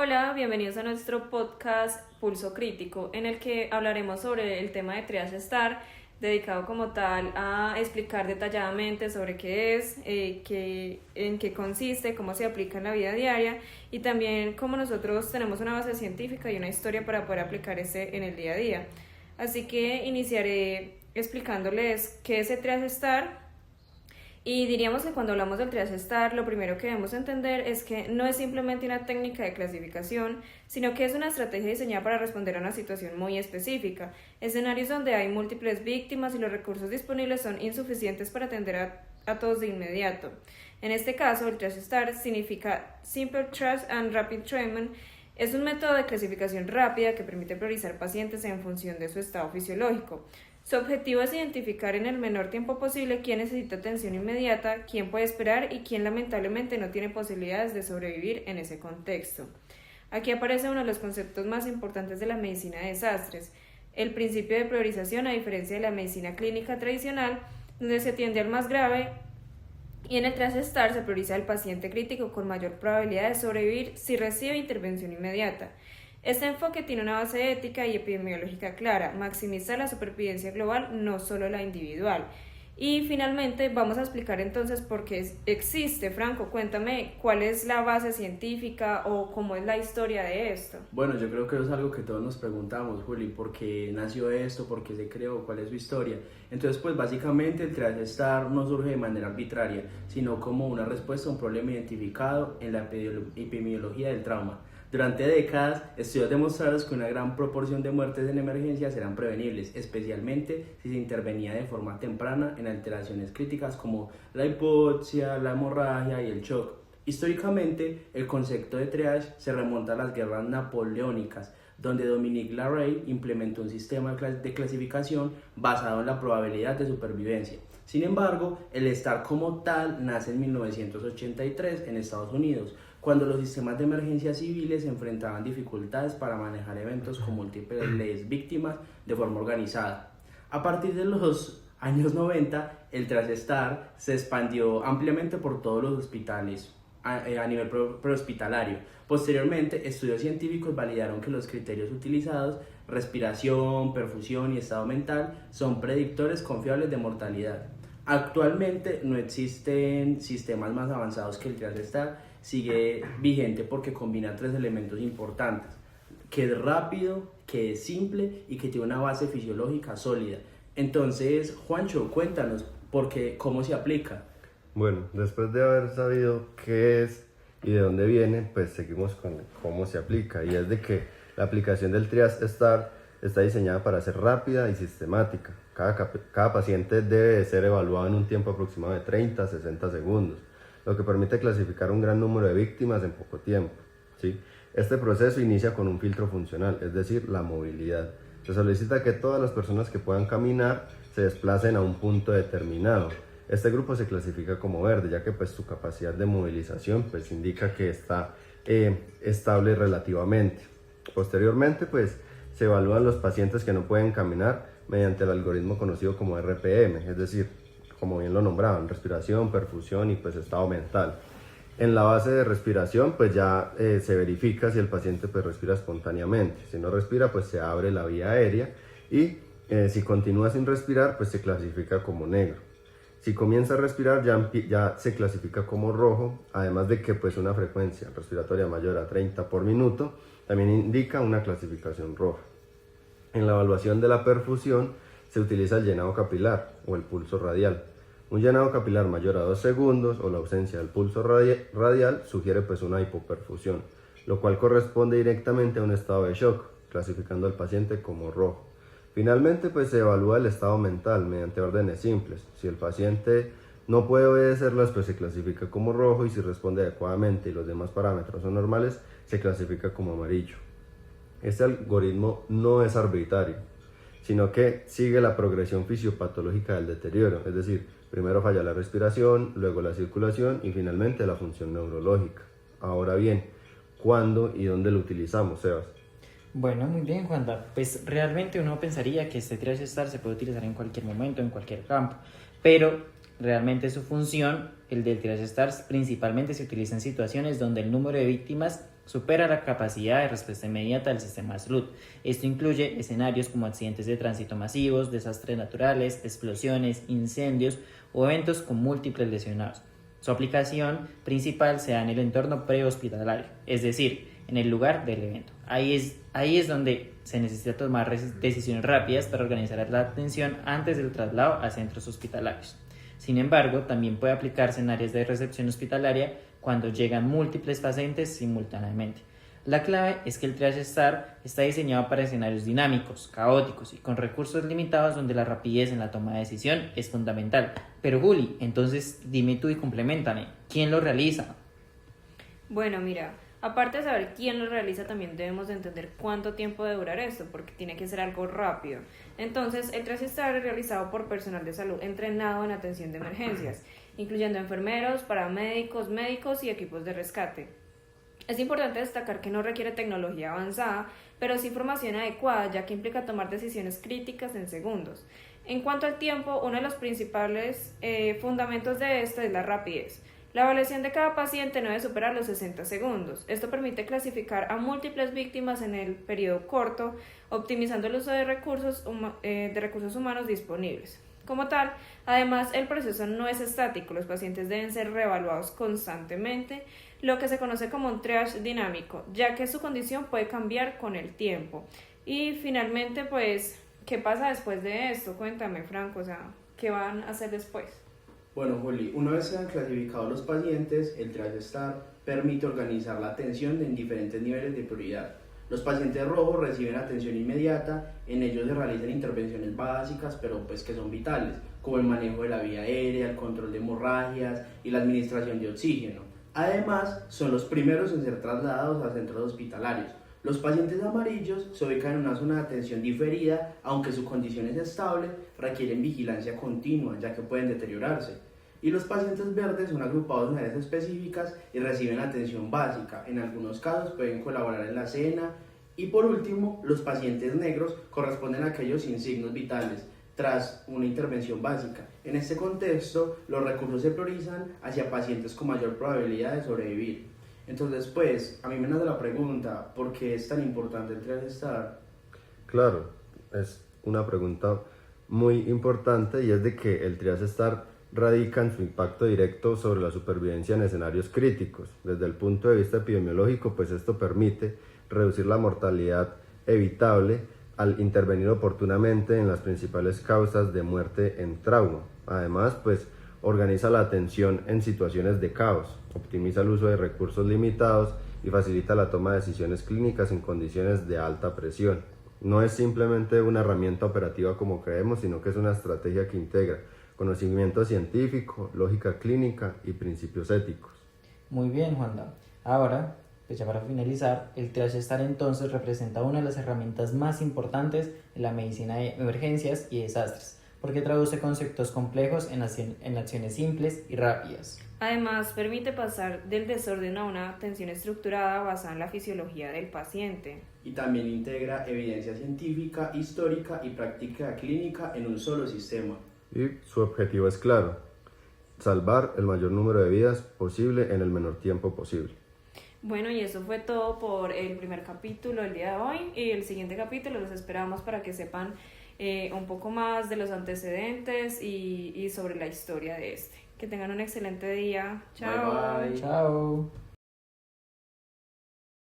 Hola, bienvenidos a nuestro podcast Pulso Crítico, en el que hablaremos sobre el tema de Triage Star, dedicado como tal a explicar detalladamente sobre qué es, en qué consiste, cómo se aplica en la vida diaria y también cómo nosotros tenemos una base científica y una historia para poder aplicar este en el día a día. Así que iniciaré explicándoles qué es el Triage Star. Y diríamos que cuando hablamos del triage STAR, lo primero que debemos entender es que no es simplemente una técnica de clasificación, sino que es una estrategia diseñada para responder a una situación muy específica, escenarios donde hay múltiples víctimas y los recursos disponibles son insuficientes para atender a todos de inmediato. En este caso, el triage STAR significa Simple Triage and Rapid Treatment. Es un método de clasificación rápida que permite priorizar pacientes en función de su estado fisiológico. Su objetivo es identificar en el menor tiempo posible quién necesita atención inmediata, quién puede esperar y quién lamentablemente no tiene posibilidades de sobrevivir en ese contexto. Aquí aparece uno de los conceptos más importantes de la medicina de desastres, el principio de priorización a diferencia de la medicina clínica tradicional, donde se atiende al más grave y en el triage STAR se prioriza al paciente crítico con mayor probabilidad de sobrevivir si recibe intervención inmediata. Este enfoque tiene una base ética y epidemiológica clara, maximiza la supervivencia global, no solo la individual. Y finalmente vamos a explicar entonces por qué existe. Franco, cuéntame cuál es la base científica o cómo es la historia de esto. Bueno, yo creo que eso es algo que todos nos preguntamos, Juli, ¿por qué nació esto? ¿Por qué se creó? ¿Cuál es su historia? Entonces, pues básicamente el triage STAR no surge de manera arbitraria, sino como una respuesta a un problema identificado en la epidemiología del trauma. Durante décadas, estudios demostraron que una gran proporción de muertes en emergencias eran prevenibles, especialmente si se intervenía de forma temprana en alteraciones críticas como la hipoxia, la hemorragia y el shock. Históricamente, el concepto de triage se remonta a las guerras napoleónicas, donde Dominique Larrey implementó un sistema de clasificación basado en la probabilidad de supervivencia. Sin embargo, el STAR como tal nace en 1983 en Estados Unidos, cuando los sistemas de emergencia civiles enfrentaban dificultades para manejar eventos con múltiples víctimas de forma organizada. A partir de los años 90, el triage STAR se expandió ampliamente por todos los hospitales a nivel prehospitalario. Posteriormente, estudios científicos validaron que los criterios utilizados, respiración, perfusión y estado mental, son predictores confiables de mortalidad. Actualmente no existen sistemas más avanzados que el triage STAR, sigue vigente porque combina tres elementos importantes, que es rápido, que es simple y que tiene una base fisiológica sólida. Entonces, Juancho, cuéntanos cómo se aplica. Bueno, después de haber sabido qué es y de dónde viene, pues seguimos con cómo se aplica. Y es de que la aplicación del triage STAR está diseñada para ser rápida y sistemática. Cada paciente debe ser evaluado en un tiempo aproximado de 30 a 60 segundos, lo que permite clasificar un gran número de víctimas en poco tiempo, ¿sí? Este proceso inicia con un filtro funcional, es decir, la movilidad. Se solicita que todas las personas que puedan caminar se desplacen a un punto determinado. Este grupo se clasifica como verde, ya que pues, su capacidad de movilización pues, indica que está estable relativamente. Posteriormente, pues, se evalúan los pacientes que no pueden caminar mediante el algoritmo conocido como RPM, es decir, como bien lo nombraban, respiración, perfusión y pues estado mental. En la base de respiración pues ya se verifica si el paciente pues respira espontáneamente. Si no respira pues se abre la vía aérea y si continúa sin respirar pues se clasifica como negro. Si comienza a respirar ya se clasifica como rojo, además de que pues una frecuencia respiratoria mayor a 30 por minuto también indica una clasificación roja. En la evaluación de la perfusión se utiliza el llenado capilar o el pulso radial. Un llenado capilar mayor a 2 segundos o la ausencia del pulso radial sugiere pues una hipoperfusión, lo cual corresponde directamente a un estado de shock, clasificando al paciente como rojo. Finalmente pues se evalúa el estado mental mediante órdenes simples. Si el paciente no puede obedecerlas pues se clasifica como rojo y si responde adecuadamente y los demás parámetros son normales se clasifica como amarillo. Este algoritmo no es arbitrario, sino que sigue la progresión fisiopatológica del deterioro, es decir, primero falla la respiración, luego la circulación y finalmente la función neurológica. Ahora bien, ¿cuándo y dónde lo utilizamos, Sebas? Bueno, muy bien, Juanda. Pues realmente uno pensaría que este triage STAR se puede utilizar en cualquier momento, en cualquier campo, pero realmente su función, el del triage STAR, principalmente se utiliza en situaciones donde el número de víctimas supera la capacidad de respuesta inmediata del sistema de salud. Esto incluye escenarios como accidentes de tránsito masivos, desastres naturales, explosiones, incendios o eventos con múltiples lesionados. Su aplicación principal se da en el entorno prehospitalario, es decir, en el lugar del evento. Ahí es donde se necesita tomar decisiones rápidas para organizar la atención antes del traslado a centros hospitalarios. Sin embargo, también puede aplicarse en áreas de recepción hospitalaria cuando llegan múltiples pacientes simultáneamente. La clave es que el Triage Star está diseñado para escenarios dinámicos, caóticos y con recursos limitados donde la rapidez en la toma de decisión es fundamental. Pero Juli, entonces dime tú y compleméntame, ¿quién lo realiza? Bueno, mira, aparte de saber quién lo realiza, también debemos de entender cuánto tiempo debe durar esto, porque tiene que ser algo rápido. Entonces, el Triage Star es realizado por personal de salud entrenado en atención de emergencias, incluyendo enfermeros, paramédicos, médicos y equipos de rescate. Es importante destacar que no requiere tecnología avanzada, pero sí formación adecuada, ya que implica tomar decisiones críticas en segundos. En cuanto al tiempo, uno de los principales fundamentos de esto es la rapidez. La evaluación de cada paciente no debe superar los 60 segundos. Esto permite clasificar a múltiples víctimas en el periodo corto, optimizando el uso de recursos humanos disponibles. Como tal, además, el proceso no es estático, los pacientes deben ser reevaluados constantemente, lo que se conoce como un triage dinámico, ya que su condición puede cambiar con el tiempo. Y finalmente, pues, ¿qué pasa después de esto? Cuéntame, Franco, o sea, ¿qué van a hacer después? Bueno, Juli, una vez sean clasificados los pacientes, el Triage Star permite organizar la atención en diferentes niveles de prioridad. Los pacientes rojos reciben atención inmediata, en ellos se realizan intervenciones básicas, pero pues que son vitales, como el manejo de la vía aérea, el control de hemorragias y la administración de oxígeno. Además, son los primeros en ser trasladados a centros hospitalarios. Los pacientes amarillos se ubican en una zona de atención diferida, aunque su condición es estable, requieren vigilancia continua, ya que pueden deteriorarse. Y los pacientes verdes son agrupados en áreas específicas y reciben atención básica. En algunos casos pueden colaborar en la cena. Y por último, los pacientes negros corresponden a aquellos sin signos vitales tras una intervención básica. En este contexto, los recursos se priorizan hacia pacientes con mayor probabilidad de sobrevivir. Entonces, pues, a mí me nace la pregunta, ¿por qué es tan importante el Triage Star? Claro, es una pregunta muy importante y es de que el Triage Star radica en su impacto directo sobre la supervivencia en escenarios críticos. Desde el punto de vista epidemiológico, pues esto permite reducir la mortalidad evitable al intervenir oportunamente en las principales causas de muerte en trauma. Además, pues organiza la atención en situaciones de caos, optimiza el uso de recursos limitados y facilita la toma de decisiones clínicas en condiciones de alta presión. No es simplemente una herramienta operativa como creemos, sino que es una estrategia que integra conocimiento científico, lógica clínica y principios éticos. Muy bien, Juanda. Ahora, pues ya para finalizar, el Triage Star entonces representa una de las herramientas más importantes en la medicina de emergencias y desastres, porque traduce conceptos complejos en acciones simples y rápidas. Además, permite pasar del desorden a una atención estructurada basada en la fisiología del paciente. Y también integra evidencia científica, histórica y práctica clínica en un solo sistema. Y su objetivo es claro: salvar el mayor número de vidas posible en el menor tiempo posible. Bueno, y eso fue todo por el primer capítulo del día de hoy. Y el siguiente capítulo los esperamos para que sepan un poco más de los antecedentes y sobre la historia de este. Que tengan un excelente día. Chao. Bye, bye. Chao.